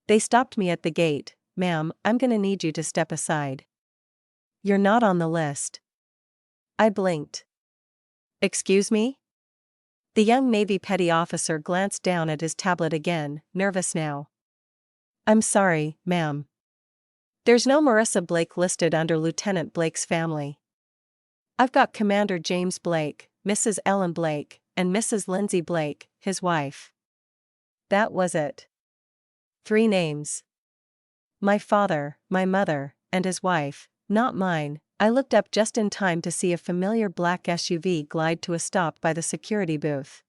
They stopped me at the gate. "Ma'am, I'm gonna need you to step aside. You're not on the list." I blinked. "Excuse me?" The young Navy petty officer glanced down at his tablet again, nervous now. "I'm sorry, ma'am. There's no Marissa Blake listed under Lieutenant Blake's family. I've got Commander James Blake, Mrs. Ellen Blake, and Mrs. Lindsay Blake, his wife." That was it. 3 names. My father, my mother, and his wife, not mine. I looked up just in time to see a familiar black SUV glide to a stop by the security booth.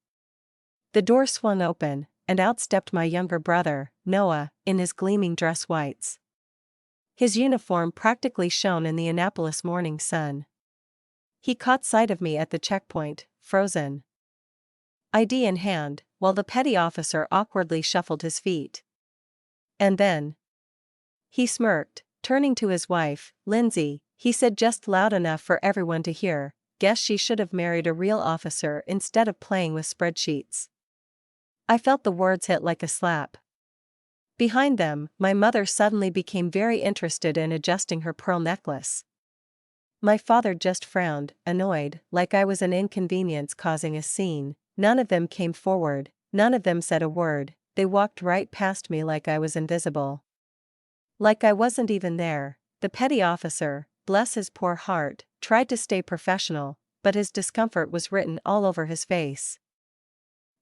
The door swung open, and out stepped my younger brother, Noah, in his gleaming dress whites. His uniform practically shone in the Annapolis morning sun. He caught sight of me at the checkpoint, frozen, ID in hand, while the petty officer awkwardly shuffled his feet. And then he smirked, turning to his wife, "Lindsay," he said just loud enough for everyone to hear, "guess she should have married a real officer instead of playing with spreadsheets." I felt the words hit like a slap. Behind them, my mother suddenly became very interested in adjusting her pearl necklace. My father just frowned, annoyed, like I was an inconvenience causing a scene. None of them came forward, none of them said a word, they walked right past me like I was invisible. Like I wasn't even there. The petty officer, bless his poor heart, tried to stay professional, but his discomfort was written all over his face.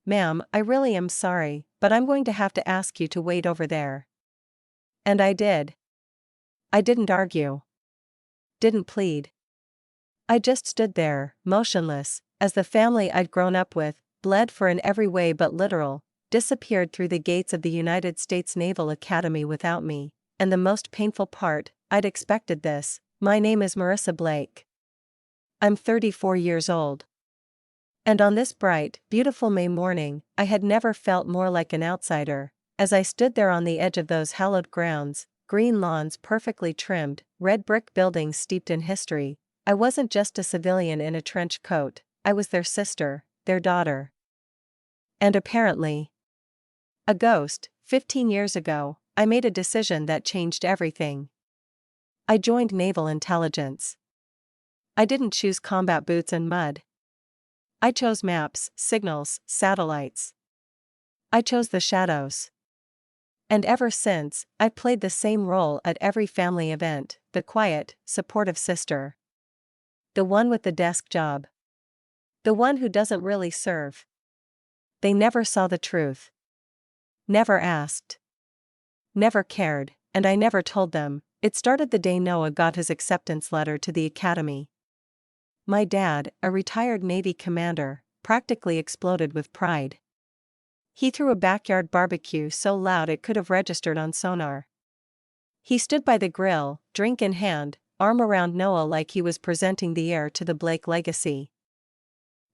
"Ma'am, I really am sorry, but I'm going to have to ask you to wait over there." And I did. I didn't argue. Didn't plead. I just stood there, motionless, as the family I'd grown up with, bled for in every way but literal, disappeared through the gates of the United States Naval Academy without me. And the most painful part, I'd expected this: my name is Marissa Blake. I'm 34 years old. And on this bright, beautiful May morning, I had never felt more like an outsider. As I stood there on the edge of those hallowed grounds, green lawns perfectly trimmed, red brick buildings steeped in history, I wasn't just a civilian in a trench coat, I was their sister, their daughter. And apparently, a ghost. 15 years ago, I made a decision that changed everything. I joined naval intelligence. I didn't choose combat boots and mud. I chose maps, signals, satellites. I chose the shadows. And ever since, I played the same role at every family event: the quiet, supportive sister. The one with the desk job. The one who doesn't really serve. They never saw the truth. Never asked. Never cared, and I never told them. It started the day Noah got his acceptance letter to the academy. My dad, a retired Navy commander, practically exploded with pride. He threw a backyard barbecue so loud it could have registered on sonar. He stood by the grill, drink in hand, arm around Noah like he was presenting the heir to the Blake legacy.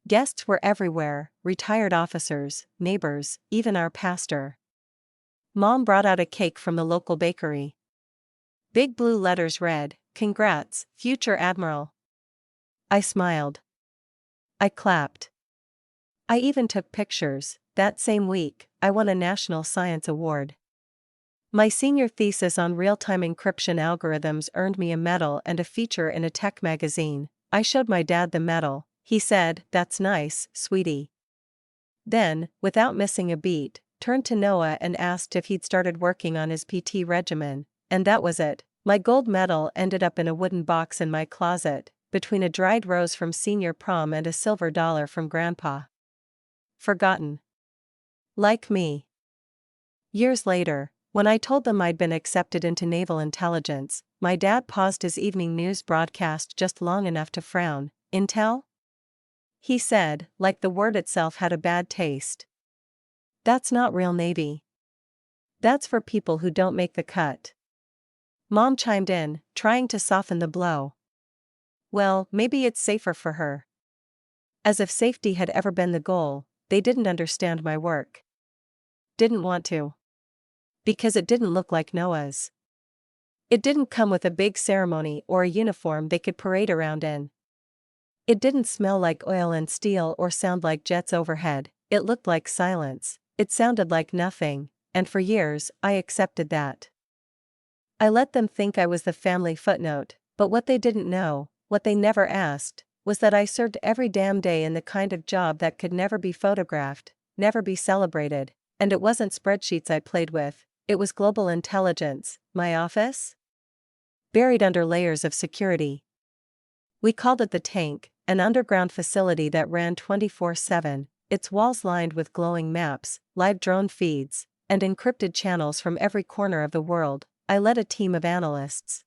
Guests were everywhere: retired officers, neighbors, even our pastor. Mom brought out a cake from the local bakery. Big blue letters read, "Congrats, future Admiral." I smiled. I clapped. I even took pictures. That same week, I won a National Science Award. My senior thesis on real-time encryption algorithms earned me a medal and a feature in a tech magazine. I showed my dad the medal. He said, "That's nice, sweetie." Then, without missing a beat, turned to Noah and asked if he'd started working on his PT regimen, and that was it. My gold medal ended up in a wooden box in my closet, between a dried rose from senior prom and a silver dollar from Grandpa. Forgotten. Like me. Years later, when I told them I'd been accepted into naval intelligence, my dad paused his evening news broadcast just long enough to frown. "Intel?" he said, like the word itself had a bad taste. "That's not real Navy. That's for people who don't make the cut." Mom chimed in, trying to soften the blow. "Well, maybe it's safer for her." As if safety had ever been the goal. They didn't understand my work. Didn't want to. Because it didn't look like Noah's. It didn't come with a big ceremony or a uniform they could parade around in. It didn't smell like oil and steel or sound like jets overhead. It looked like silence. It sounded like nothing. and for years, I accepted that. I let them think I was the family footnote, but what they didn't know, what they never asked, was that I served every damn day in the kind of job that could never be photographed, never be celebrated, and it wasn't spreadsheets I played with, it was global intelligence. My office? Buried under layers of security. We called it the tank, an underground facility that ran 24/7, its walls lined with glowing maps, live drone feeds, and encrypted channels from every corner of the world. I led a team of analysts.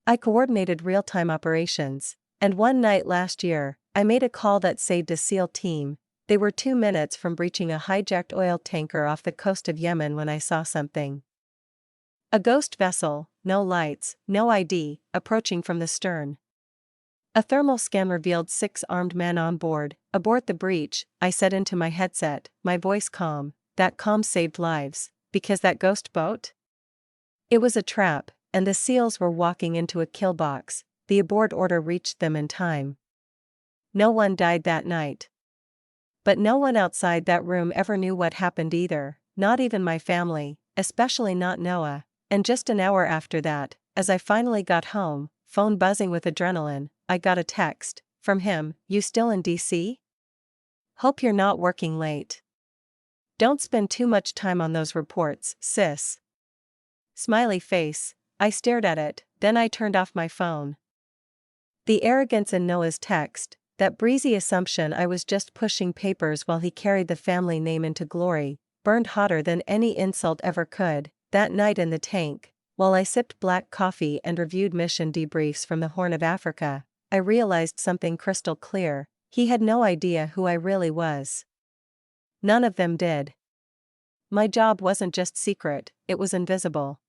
I coordinated real-time operations, and one night last year, I made a call that saved a SEAL team. They were 2 minutes from breaching a hijacked oil tanker off the coast of Yemen when I saw something. A ghost vessel, no lights, no ID, approaching from the stern. A thermal scan revealed 6 armed men on board. Abort the breach, I said into my headset, my voice calm. That calm saved lives, because that ghost boat? It was a trap, and the SEALs were walking into a kill box. The abort order reached them in time. No one died that night. But no one outside that room ever knew what happened either, not even my family, especially not Noah. And just an hour after that, as I finally got home, phone buzzing with adrenaline, I got a text from him. You still in DC? Hope you're not working late. Don't spend too much time on those reports, sis. Smiley face. I stared at it, then I turned off my phone. The arrogance in Noah's text, that breezy assumption I was just pushing papers while he carried the family name into glory, burned hotter than any insult ever could. That night in the tank, while I sipped black coffee and reviewed mission debriefs from the Horn of Africa, I realized something crystal clear. He had no idea who I really was. None of them did. My job wasn't just secret, it was invisible.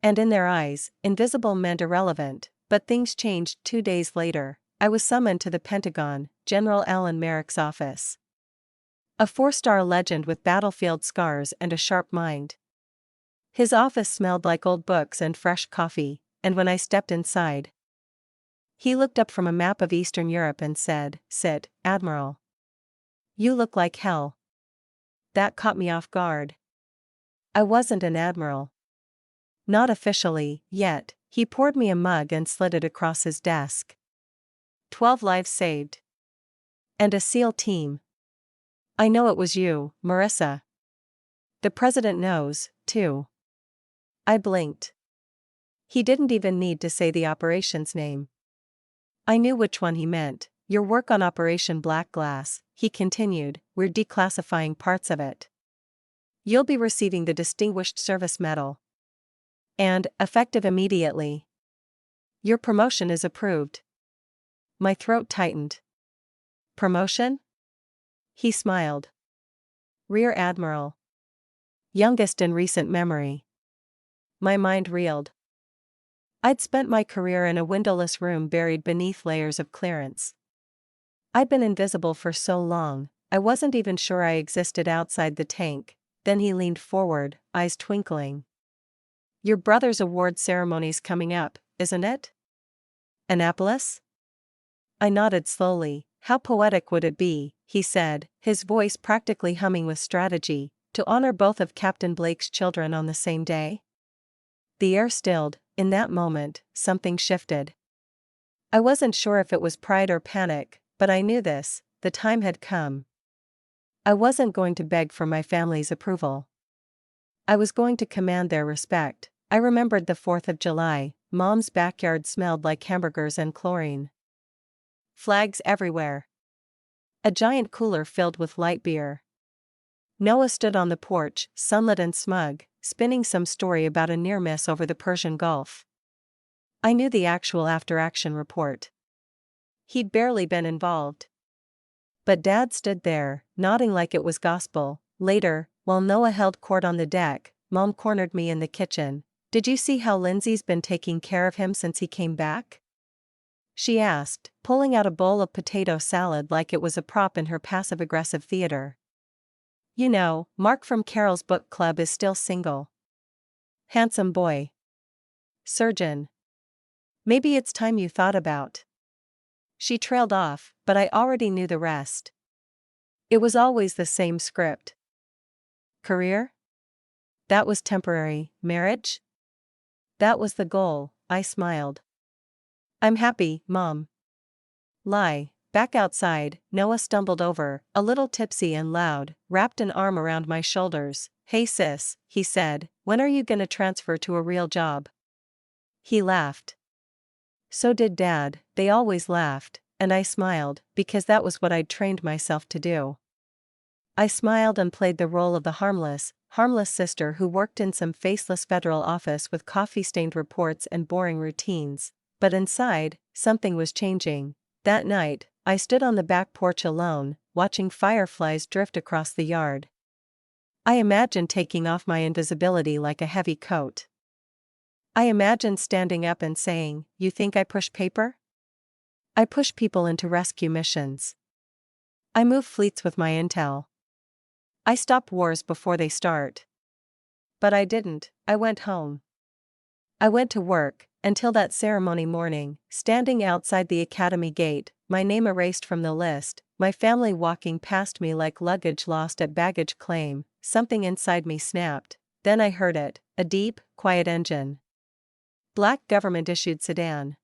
And in their eyes, invisible meant irrelevant, but things changed 2 days later. I was summoned to the Pentagon, General Alan Merrick's office. A 4-star legend with battlefield scars and a sharp mind. His office smelled like old books and fresh coffee, and when I stepped inside, he looked up from a map of Eastern Europe and said, "Sit, Admiral. You look like hell." That caught me off guard. I wasn't an admiral. Not officially, yet. He poured me a mug and slid it across his desk. 12 lives saved. And a SEAL team. I know it was you, Marissa. The president knows, too. I blinked. He didn't even need to say the operation's name. I knew which one he meant. Your work on Operation Black Glass, he continued, we're declassifying parts of it. You'll be receiving the Distinguished Service Medal. And, effective immediately. Your promotion is approved. My throat tightened. Promotion? He smiled. Rear Admiral. Youngest in recent memory. My mind reeled. I'd spent my career in a windowless room buried beneath layers of clearance. I'd been invisible for so long, I wasn't even sure I existed outside the tank. Then he leaned forward, eyes twinkling. Your brother's award ceremony's coming up, isn't it? Annapolis? I nodded slowly. How poetic would it be, he said, his voice practically humming with strategy, to honor both of Captain Blake's children on the same day? The air stilled. In that moment, something shifted. I wasn't sure if it was pride or panic, but I knew this, the time had come. I wasn't going to beg for my family's approval. I was going to command their respect. I remembered the 4th of July, Mom's backyard smelled like hamburgers and chlorine. Flags everywhere. A giant cooler filled with light beer. Noah stood on the porch, sunlit and smug, spinning some story about a near miss over the Persian Gulf. I knew the actual after-action report. He'd barely been involved. But Dad stood there, nodding like it was gospel. Later, while Noah held court on the deck, Mom cornered me in the kitchen. Did you see how Lindsay's been taking care of him since he came back? She asked, pulling out a bowl of potato salad like it was a prop in her passive-aggressive theater. You know, Mark from Carol's book club is still single. Handsome boy. Surgeon. Maybe it's time you thought about. She trailed off, but I already knew the rest. It was always the same script. Career? That was temporary. Marriage? That was the goal, I smiled. I'm happy, Mom. Lie. Back outside, Noah stumbled over, a little tipsy and loud, wrapped an arm around my shoulders. Hey sis, he said, when are you gonna transfer to a real job? He laughed. So did Dad. They always laughed, and I smiled, because that was what I'd trained myself to do. I smiled and played the role of the harmless sister who worked in some faceless federal office with coffee-stained reports and boring routines. But inside, something was changing. That night, I stood on the back porch alone, watching fireflies drift across the yard. I imagined taking off my invisibility like a heavy coat. I imagined standing up and saying, "You think I push paper? I push people into rescue missions. I move fleets with my intel. I stop wars before they start." But I didn't. I went home. I went to work, until that ceremony morning, standing outside the academy gate, my name erased from the list, my family walking past me like luggage lost at baggage claim. Something inside me snapped. Then I heard it, a deep, quiet engine. Black government-issued sedan.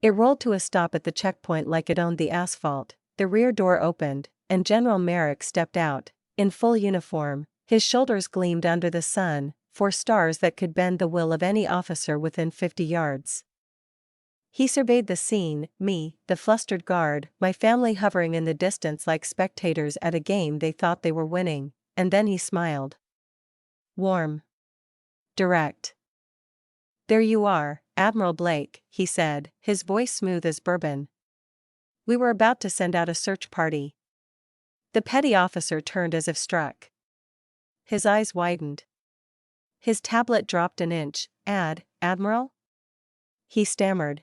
It rolled to a stop at the checkpoint like it owned the asphalt. The rear door opened, and General Merrick stepped out, in full uniform. His shoulders gleamed under the sun, 4 stars that could bend the will of any officer within 50 yards. He surveyed the scene, me, the flustered guard, my family hovering in the distance like spectators at a game they thought they were winning, and then he smiled. Warm. Direct. "There you are, Admiral Blake," he said, his voice smooth as bourbon. We were about to send out a search party. The petty officer turned as if struck. His eyes widened. His tablet dropped an inch. Admiral?" He stammered.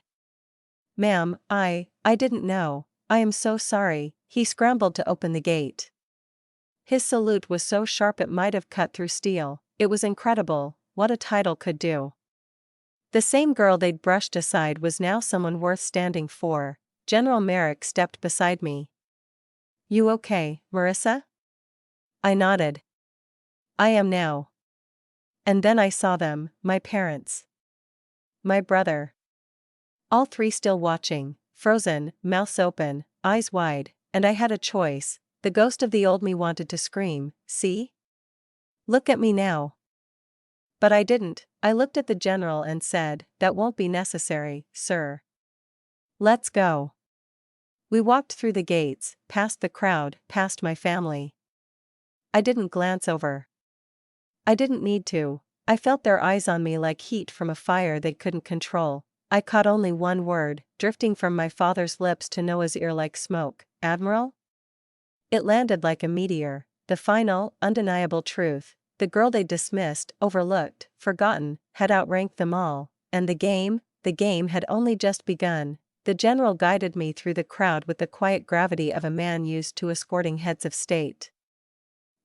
"Ma'am, I didn't know. I am so sorry." He scrambled to open the gate. His salute was so sharp it might have cut through steel. It was incredible, what a title could do. The same girl they'd brushed aside was now someone worth standing for. General Merrick stepped beside me. "You okay, Marissa?" I nodded. "I am now." And then I saw them, my parents. My brother. All 3 still watching, frozen, mouths open, eyes wide, and I had a choice. The ghost of the old me wanted to scream, "See? Look at me now." But I didn't. I looked at the general and said, "That won't be necessary, sir. Let's go." We walked through the gates, past the crowd, past my family. I didn't glance over. I didn't need to. I felt their eyes on me like heat from a fire they couldn't control. I caught only one word, drifting from my father's lips to Noah's ear like smoke. "Admiral?" It landed like a meteor, the final, undeniable truth. The girl they dismissed, overlooked, forgotten, had outranked them all, and the game had only just begun. The general guided me through the crowd with the quiet gravity of a man used to escorting heads of state.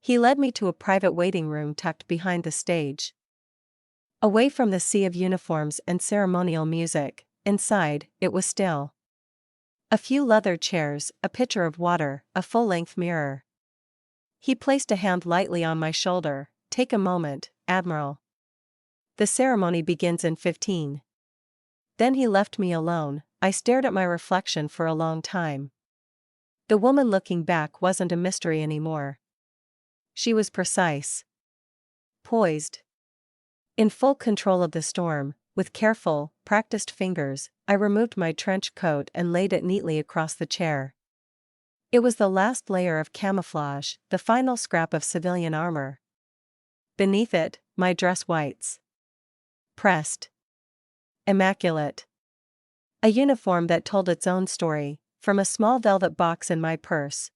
He led me to a private waiting room tucked behind the stage. Away from the sea of uniforms and ceremonial music, inside, it was still. A few leather chairs, a pitcher of water, a full-length mirror. He placed a hand lightly on my shoulder. "Take a moment, Admiral. The ceremony begins in 15. Then he left me alone. I stared at my reflection for a long time. The woman looking back wasn't a mystery anymore. She was precise. Poised. In full control of the storm, with careful, practiced fingers, I removed my trench coat and laid it neatly across the chair. It was the last layer of camouflage, the final scrap of civilian armor. Beneath it, my dress whites. Pressed. Immaculate. A uniform that told its own story, from a small velvet box in my purse.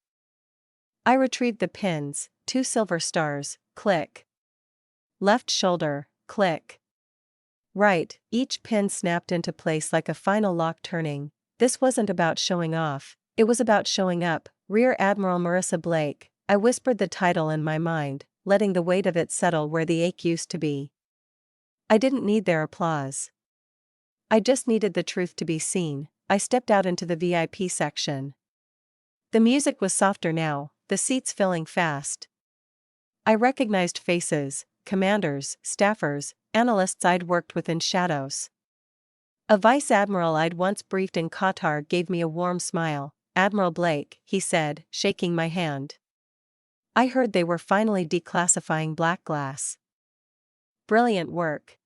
I retrieved the pins, 2 silver stars, click. Left shoulder, click. Right, each pin snapped into place like a final lock turning. This wasn't about showing off, it was about showing up. Rear Admiral Marissa Blake. I whispered the title in my mind, letting the weight of it settle where the ache used to be. I didn't need their applause. I just needed the truth to be seen. I stepped out into the VIP section. The music was softer now, the seats filling fast. I recognized faces, commanders, staffers, analysts I'd worked with in shadows. A vice admiral I'd once briefed in Qatar gave me a warm smile. "Admiral Blake," he said, shaking my hand. "I heard they were finally declassifying black glass." "Brilliant work.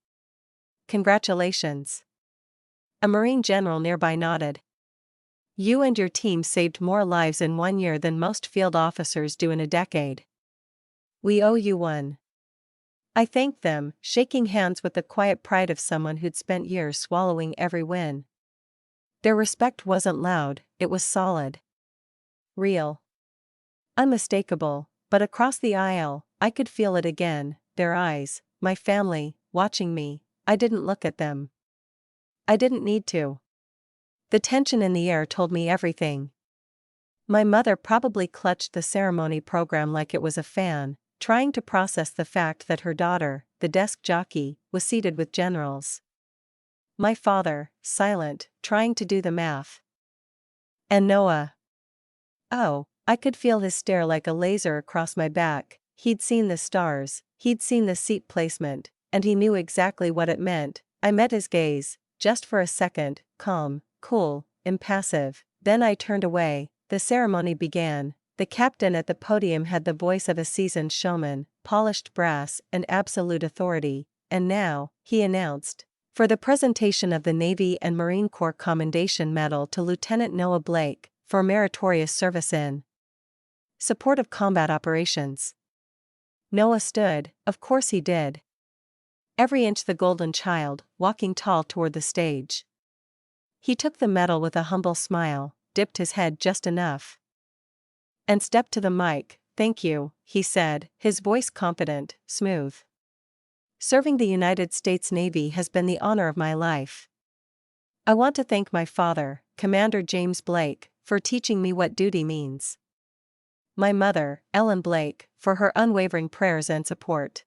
Congratulations." A Marine general nearby nodded. "You and your team saved more lives in 1 year than most field officers do in a decade. We owe you one." I thanked them, shaking hands with the quiet pride of someone who'd spent years swallowing every win. Their respect wasn't loud, it was solid. Real. Unmistakable, but across the aisle, I could feel it again, their eyes, my family, watching me. I didn't look at them. I didn't need to. The tension in the air told me everything. My mother probably clutched the ceremony program like it was a fan, trying to process the fact that her daughter, the desk jockey, was seated with generals. My father, silent, trying to do the math. And Noah. Oh, I could feel his stare like a laser across my back. He'd seen the stars, he'd seen the seat placement, and he knew exactly what it meant. I met his gaze, just for a second, calm, cool, impassive. Then I turned away. The ceremony began. The captain at the podium had the voice of a seasoned showman, polished brass and absolute authority, and now, he announced, "For the presentation of the Navy and Marine Corps Commendation Medal to Lieutenant Noah Blake, for meritorious service in support of combat operations." Noah stood, of course he did. Every inch the golden child, walking tall toward the stage. He took the medal with a humble smile, dipped his head just enough, and stepped to the mic. "Thank you," he said, his voice confident, smooth. "Serving the United States Navy has been the honor of my life. I want to thank my father, Commander James Blake, for teaching me what duty means. My mother, Ellen Blake, for her unwavering prayers and support.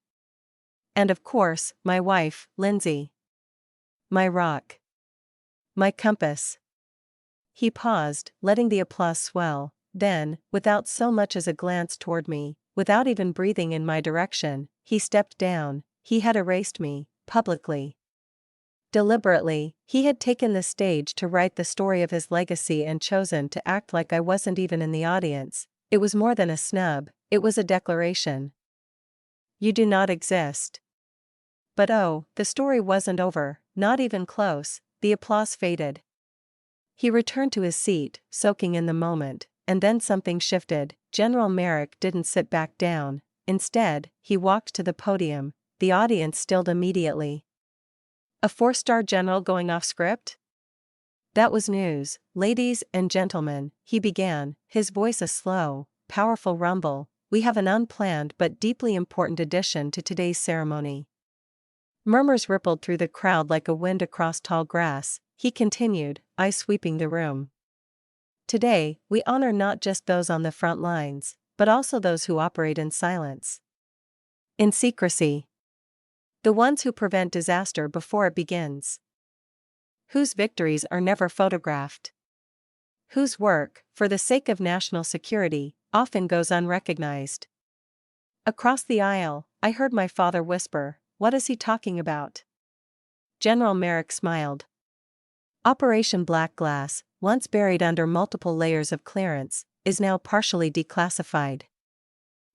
And of course, my wife, Lindsay. My rock. My compass." He paused, letting the applause swell. Then, without so much as a glance toward me, without even breathing in my direction, he stepped down. He had erased me, publicly. Deliberately, he had taken the stage to write the story of his legacy and chosen to act like I wasn't even in the audience. It was more than a snub, it was a declaration. "You do not exist." But oh, the story wasn't over, not even close. The applause faded. He returned to his seat, soaking in the moment. And then something shifted. General Merrick didn't sit back down. Instead, he walked to the podium. The audience stilled immediately. A 4-star general going off script? That was news. "Ladies and gentlemen," he began, his voice a slow, powerful rumble, "we have an unplanned but deeply important addition to today's ceremony." Murmurs rippled through the crowd like a wind across tall grass. He continued, eyes sweeping the room. "Today, we honor not just those on the front lines, but also those who operate in silence. In secrecy. The ones who prevent disaster before it begins. Whose victories are never photographed. Whose work, for the sake of national security, often goes unrecognized." Across the aisle, I heard my father whisper, "What is he talking about?" General Merrick smiled. "Operation Black Glass, once buried under multiple layers of clearance, is now partially declassified.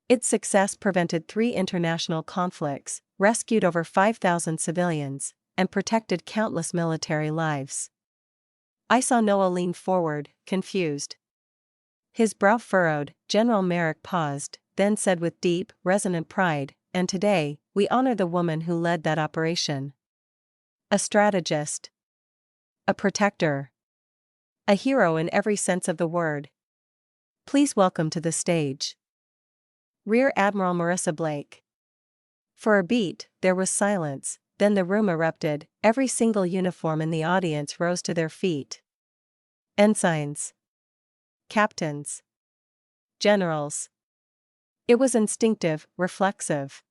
Its success prevented 3 international conflicts, rescued over 5,000 civilians, and protected countless military lives." I saw Noah lean forward, confused. His brow furrowed. General Merrick paused, then said with deep, resonant pride, "And today, we honor the woman who led that operation. A strategist. A protector. A hero in every sense of the word. Please welcome to the stage Rear Admiral Marissa Blake." For a beat, there was silence, then the room erupted. Every single uniform in the audience rose to their feet. Ensigns. Captains. Generals. It was instinctive, reflexive.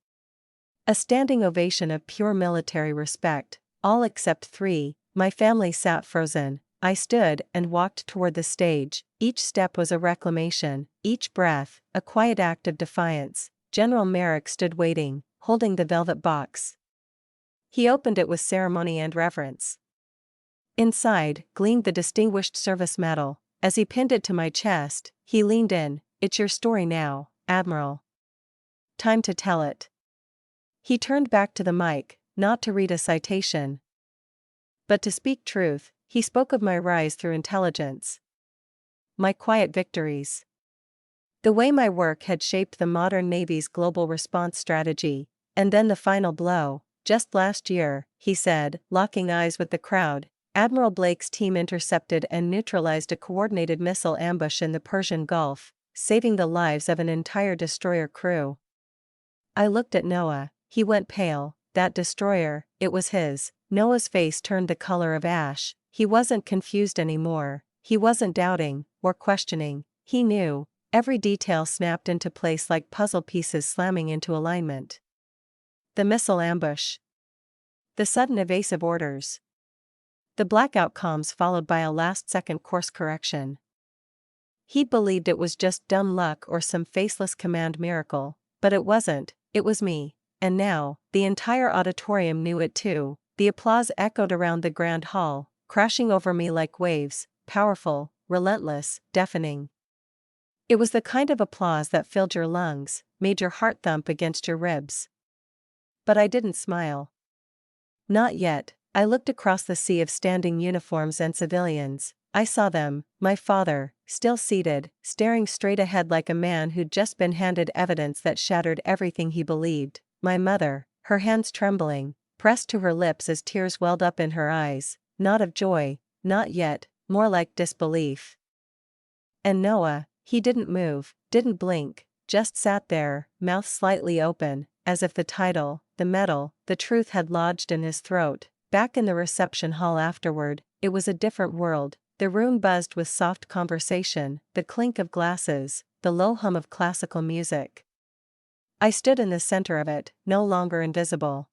A standing ovation of pure military respect, all except 3. My family sat frozen. I stood and walked toward the stage. Each step was a reclamation, each breath, a quiet act of defiance. General Merrick stood waiting, holding the velvet box. He opened it with ceremony and reverence. Inside gleamed the Distinguished Service Medal. As he pinned it to my chest, he leaned in. "It's your story now, Admiral. Time to tell it." He turned back to the mic, not to read a citation, but to speak truth. He spoke of my rise through intelligence, my quiet victories, the way my work had shaped the modern Navy's global response strategy, and then the final blow. "Just last year," he said, locking eyes with the crowd, "Admiral Blake's team intercepted and neutralized a coordinated missile ambush in the Persian Gulf, saving the lives of an entire destroyer crew." I looked at Noah. He went pale. That destroyer, it was his. Noah's face turned the color of ash. He wasn't confused anymore. He wasn't doubting, or questioning. He knew. Every detail snapped into place like puzzle pieces slamming into alignment. The missile ambush. The sudden evasive orders. The blackout comms followed by a last-second course correction. He'd believed it was just dumb luck or some faceless command miracle, but it wasn't. It was me. And now, the entire auditorium knew it too. The applause echoed around the grand hall, crashing over me like waves, powerful, relentless, deafening. It was the kind of applause that filled your lungs, made your heart thump against your ribs. But I didn't smile. Not yet. I looked across the sea of standing uniforms and civilians. I saw them, my father, still seated, staring straight ahead like a man who'd just been handed evidence that shattered everything he believed. My mother, her hands trembling, pressed to her lips as tears welled up in her eyes, not of joy, not yet, more like disbelief. And Noah, he didn't move, didn't blink, just sat there, mouth slightly open, as if the title, the medal, the truth had lodged in his throat. Back in the reception hall afterward, it was a different world. The room buzzed with soft conversation, the clink of glasses, the low hum of classical music. I stood in the center of it, no longer invisible.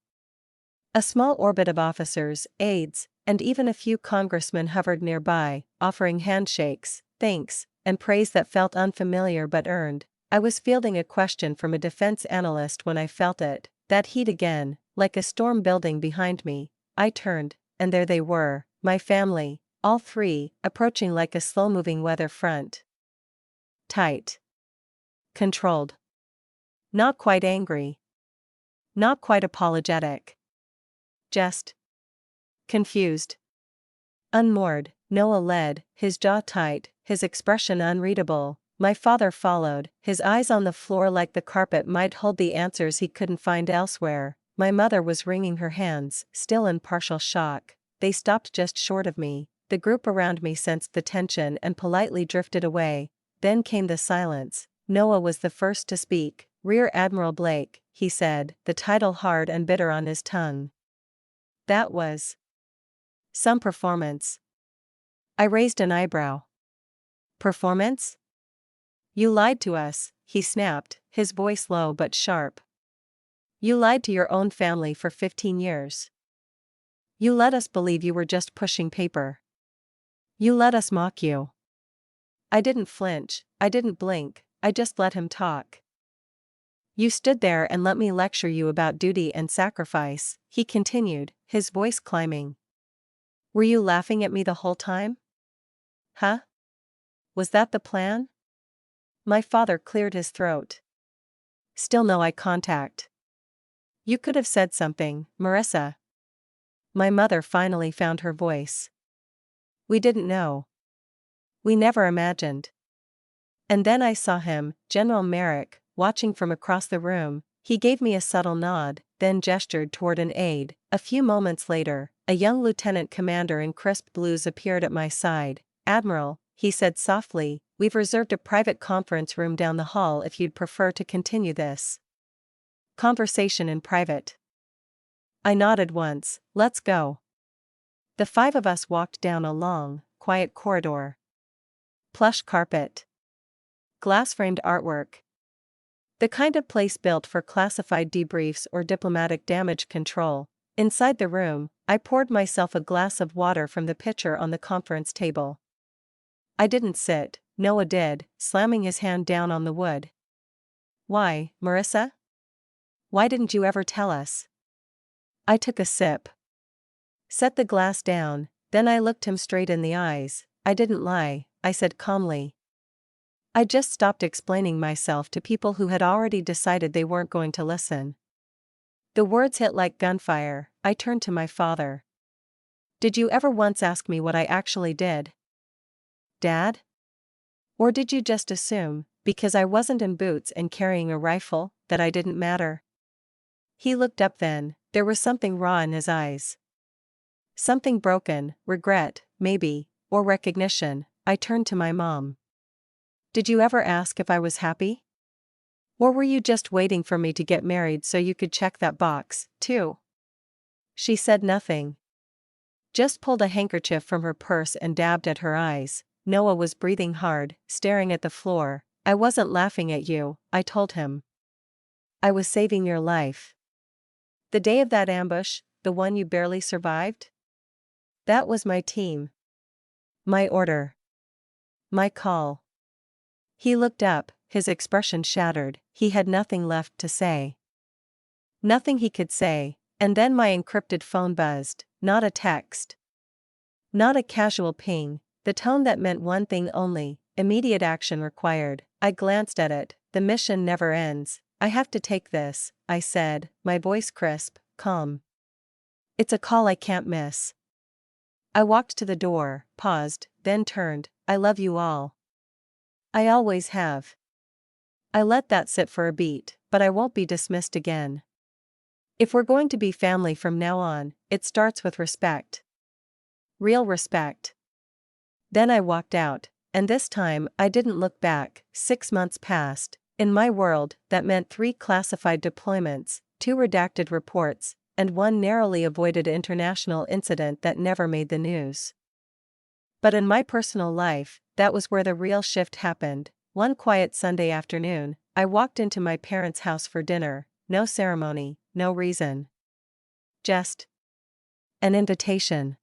A small orbit of officers, aides, and even a few congressmen hovered nearby, offering handshakes, thanks, and praise that felt unfamiliar but earned. I was fielding a question from a defense analyst when I felt it, that heat again, like a storm building behind me. I turned, and there they were, my family, all three, approaching like a slow-moving weather front. Tight. Controlled. Not quite angry. Not quite apologetic. Just confused. Unmoored, Noah led, his jaw tight, his expression unreadable. My father followed, his eyes on the floor like the carpet might hold the answers he couldn't find elsewhere. My mother was wringing her hands, still in partial shock. They stopped just short of me. The group around me sensed the tension and politely drifted away. Then came the silence. Noah was the first to speak. "Rear Admiral Blake," he said, the title hard and bitter on his tongue. "That was some performance." I raised an eyebrow. "Performance? You lied to us," he snapped, his voice low but sharp. "You lied to your own family for 15 years. You let us believe you were just pushing paper. You let us mock you." I didn't flinch, I didn't blink, I just let him talk. "You stood there and let me lecture you about duty and sacrifice," he continued, his voice climbing. "Were you laughing at me the whole time? Huh? Was that the plan?" My father cleared his throat. Still no eye contact. "You could have said something, Marissa." My mother finally found her voice. "We didn't know. We never imagined." And then I saw him, General Merrick, watching from across the room. He gave me a subtle nod, then gestured toward an aide. A few moments later, a young lieutenant commander in crisp blues appeared at my side. "Admiral," he said softly, "we've reserved a private conference room down the hall if you'd prefer to continue this conversation in private." I nodded once. "Let's go." The five of us walked down a long, quiet corridor. Plush carpet. Glass-framed artwork. The kind of place built for classified debriefs or diplomatic damage control. Inside the room, I poured myself a glass of water from the pitcher on the conference table. I didn't sit, Noah did, slamming his hand down on the wood. "Why, Marissa? Why didn't you ever tell us? I took a sip. Set the glass down, then I looked him straight in the eyes. I didn't lie, I said calmly. I just stopped explaining myself to people who had already decided they weren't going to listen. The words hit like gunfire. I turned to my father. Did you ever once ask me what I actually did, Dad? Or did you just assume, because I wasn't in boots and carrying a rifle, that I didn't matter? He looked up then, there was something raw in his eyes. Something broken, regret, maybe, or recognition. I turned to my mom. Did you ever ask if I was happy? Or were you just waiting for me to get married so you could check that box, too? She said nothing. Just pulled a handkerchief from her purse and dabbed at her eyes. Noah was breathing hard, staring at the floor. I wasn't laughing at you, I told him. I was saving your life. The day of that ambush, the one you barely survived? That was my team. My order. My call. He looked up, his expression shattered. He had nothing left to say. Nothing he could say, and then my encrypted phone buzzed, not a text. Not a casual ping, the tone that meant one thing only, immediate action required. I glanced at it. The mission never ends. I have to take this, I said, my voice crisp, calm. It's a call I can't miss. I walked to the door, paused, then turned. I love you all. I always have. I let that sit for a beat, but I won't be dismissed again. If we're going to be family from now on, it starts with respect. Real respect. Then I walked out, and this time I didn't look back. 6 months passed. In my world, that meant 3 classified deployments, 2 redacted reports, and 1 narrowly avoided international incident that never made the news. But in my personal life, that was where the real shift happened. One quiet Sunday afternoon, I walked into my parents' house for dinner. No ceremony, no reason. Just an invitation.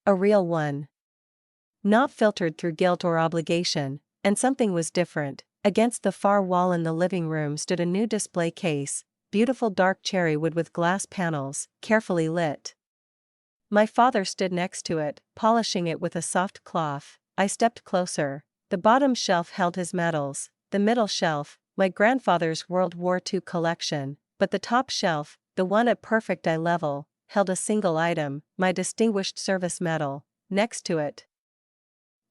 A real one. Not filtered through guilt or obligation, and something was different. Against the far wall in the living room stood a new display case, beautiful dark cherry wood with glass panels, carefully lit. My father stood next to it, polishing it with a soft cloth. I stepped closer. The bottom shelf held his medals, the middle shelf, my grandfather's World War II collection, but the top shelf, the one at perfect eye level, held a single item, my Distinguished Service Medal. Next to it,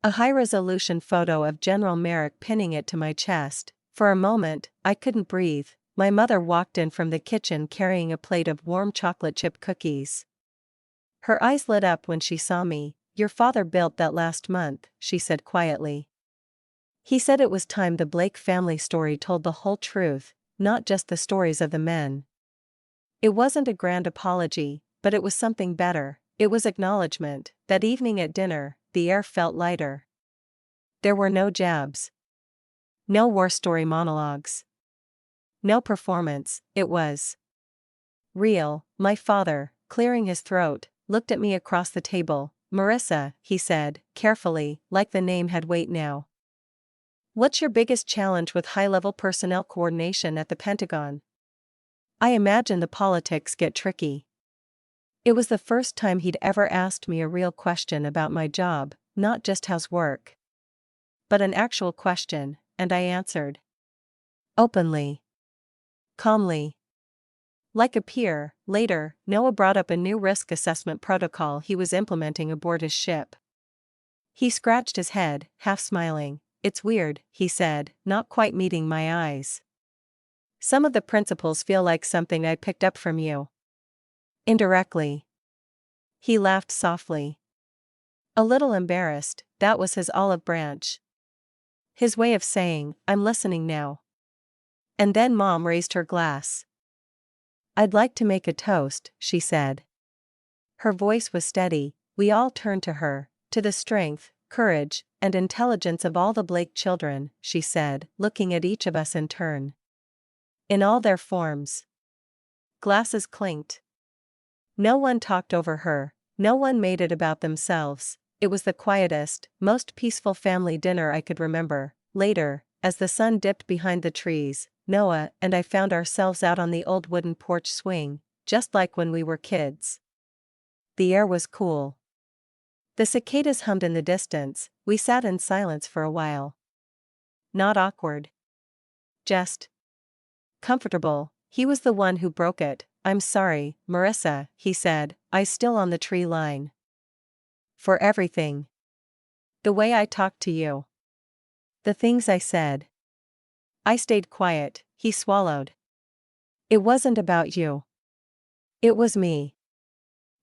a high-resolution photo of General Merrick pinning it to my chest. For a moment, I couldn't breathe. My mother walked in from the kitchen carrying a plate of warm chocolate chip cookies. Her eyes lit up when she saw me. Your father built that last month, she said quietly. He said it was time the Blake family story told the whole truth, not just the stories of the men. It wasn't a grand apology, but it was something better. It was acknowledgement. That evening at dinner, the air felt lighter. There were no jabs. No war story monologues. No performance, it was real. My father, clearing his throat, looked at me across the table. Marissa, he said, carefully, like the name had weight now. What's your biggest challenge with high-level personnel coordination at the Pentagon? I imagine the politics get tricky. It was the first time he'd ever asked me a real question about my job, not just how's work, but an actual question, and I answered. Openly. Calmly. Like a peer. Later, Noah brought up a new risk assessment protocol he was implementing aboard his ship. He scratched his head, half smiling. It's weird, he said, not quite meeting my eyes. Some of the principles feel like something I picked up from you. Indirectly. He laughed softly. A little embarrassed, that was his olive branch. His way of saying, I'm listening now. And then Mom raised her glass. I'd like to make a toast, she said. Her voice was steady. We all turned to her, to the strength, courage, and intelligence of all the Blake children, she said, looking at each of us in turn. In all their forms. Glasses clinked. No one talked over her, no one made it about themselves. It was the quietest, most peaceful family dinner I could remember. Later, as the sun dipped behind the trees, Noah and I found ourselves out on the old wooden porch swing, just like when we were kids. The air was cool. The cicadas hummed in the distance. We sat in silence for a while. Not awkward. Just comfortable. He was the one who broke it. "I'm sorry, Marissa," he said, eyes still on the tree line. "For everything. The way I talked to you. The things I said." I stayed quiet. He swallowed. "It wasn't about you. It was me.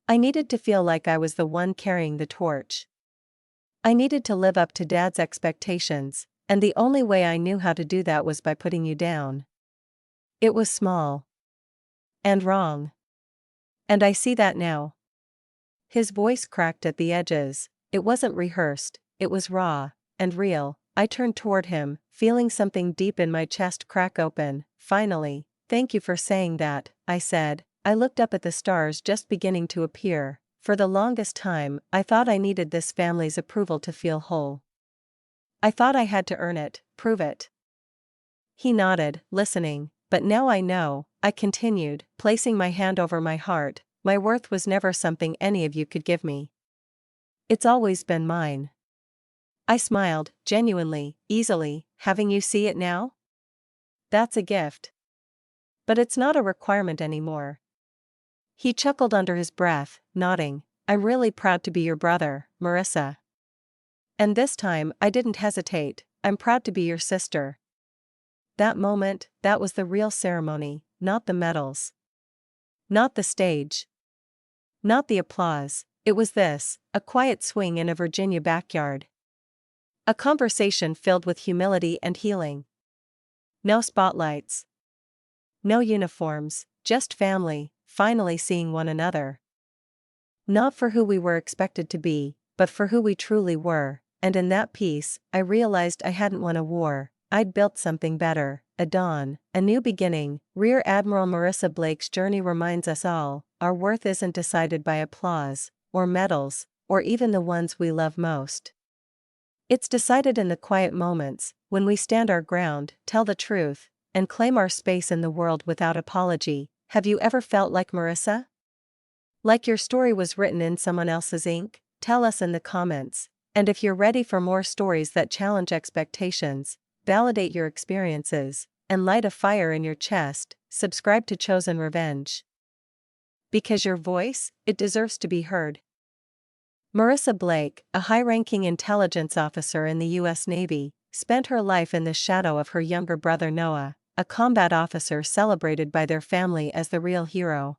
I needed to feel like I was the one carrying the torch. I needed to live up to Dad's expectations, and the only way I knew how to do that was by putting you down. It was small. And wrong. And I see that now." His voice cracked at the edges. It wasn't rehearsed, it was raw and real. I turned toward him, feeling something deep in my chest crack open. "Finally, thank you for saying that," I said. I looked up at the stars just beginning to appear. For the longest time, I thought I needed this family's approval to feel whole. I thought I had to earn it, prove it. He nodded, listening. "But now I know," I continued, placing my hand over my heart. "My worth was never something any of you could give me. It's always been mine." I smiled, genuinely, easily. "Having you see it now? That's a gift. But it's not a requirement anymore." He chuckled under his breath, nodding. "I'm really proud to be your brother, Marissa. And this time, I didn't hesitate. I'm proud to be your sister." That moment, that was the real ceremony, not the medals. Not the stage. Not the applause. It was this, a quiet swing in a Virginia backyard. A conversation filled with humility and healing. No spotlights. No uniforms, just family, finally seeing one another. Not for who we were expected to be, but for who we truly were, and in that peace, I realized I hadn't won a war. I'd built something better, a dawn, a new beginning. Rear Admiral Marissa Blake's journey reminds us all, our worth isn't decided by applause, or medals, or even the ones we love most. It's decided in the quiet moments, when we stand our ground, tell the truth, and claim our space in the world without apology. Have you ever felt like Marissa? Like your story was written in someone else's ink? Tell us in the comments. And if you're ready for more stories that challenge expectations, validate your experiences, and light a fire in your chest, subscribe to Chosen Revenge. Because your voice, it deserves to be heard. Marissa Blake, a high-ranking intelligence officer in the U.S. Navy, spent her life in the shadow of her younger brother Noah, a combat officer celebrated by their family as the real hero.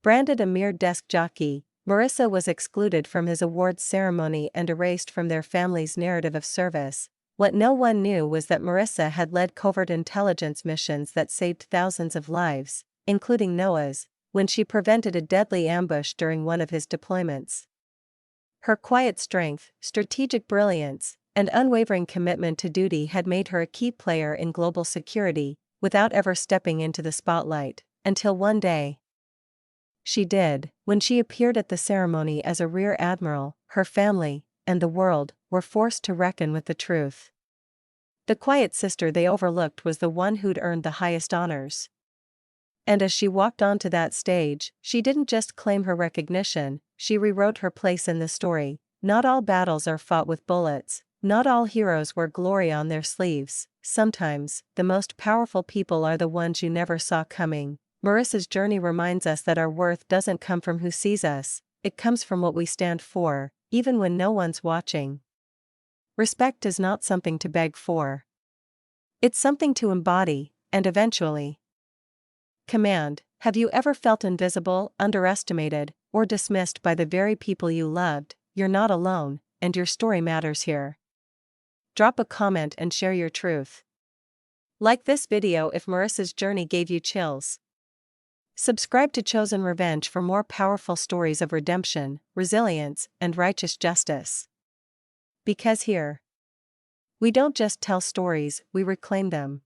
Branded a mere desk jockey, Marissa was excluded from his awards ceremony and erased from their family's narrative of service. What no one knew was that Marissa had led covert intelligence missions that saved thousands of lives, including Noah's, when she prevented a deadly ambush during one of his deployments. Her quiet strength, strategic brilliance, and unwavering commitment to duty had made her a key player in global security, without ever stepping into the spotlight, until one day. She did. When she appeared at the ceremony as a Rear Admiral, her family, and the world, were forced to reckon with the truth. The quiet sister they overlooked was the one who'd earned the highest honors. And as she walked onto that stage, she didn't just claim her recognition, she rewrote her place in the story. Not all battles are fought with bullets, not all heroes wear glory on their sleeves. Sometimes, the most powerful people are the ones you never saw coming. Marissa's journey reminds us that our worth doesn't come from who sees us, it comes from what we stand for, even when no one's watching. Respect is not something to beg for. It's something to embody, and eventually command. Have you ever felt invisible, underestimated, or dismissed by the very people you loved? You're not alone, and your story matters here. Drop a comment and share your truth. Like this video if Marissa's journey gave you chills. Subscribe to Chosen Revenge for more powerful stories of redemption, resilience, and righteous justice. Because here, we don't just tell stories, we reclaim them.